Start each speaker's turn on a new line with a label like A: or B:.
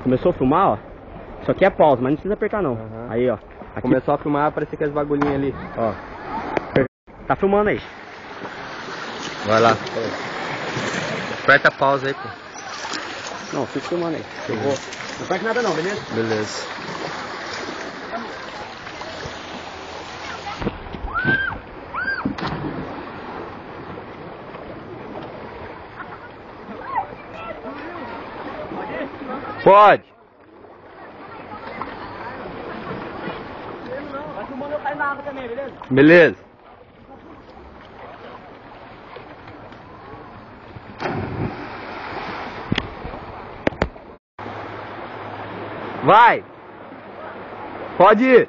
A: Começou a filmar, ó. Isso aqui é pausa, mas não precisa apertar não.
B: Uhum.
A: Aí, ó. Aqui.
B: Começou a filmar, apareceu aqueles bagulhinhos ali.
A: Ó. Tá filmando aí.
B: Vai lá. Aperta a pausa aí, pô.
A: Não, fica filmando aí. Eu vou. Não faz nada não, beleza?
B: Beleza. Pode.
A: Vai filmando eu cair na água também, beleza?
B: Beleza. Vai. Pode ir.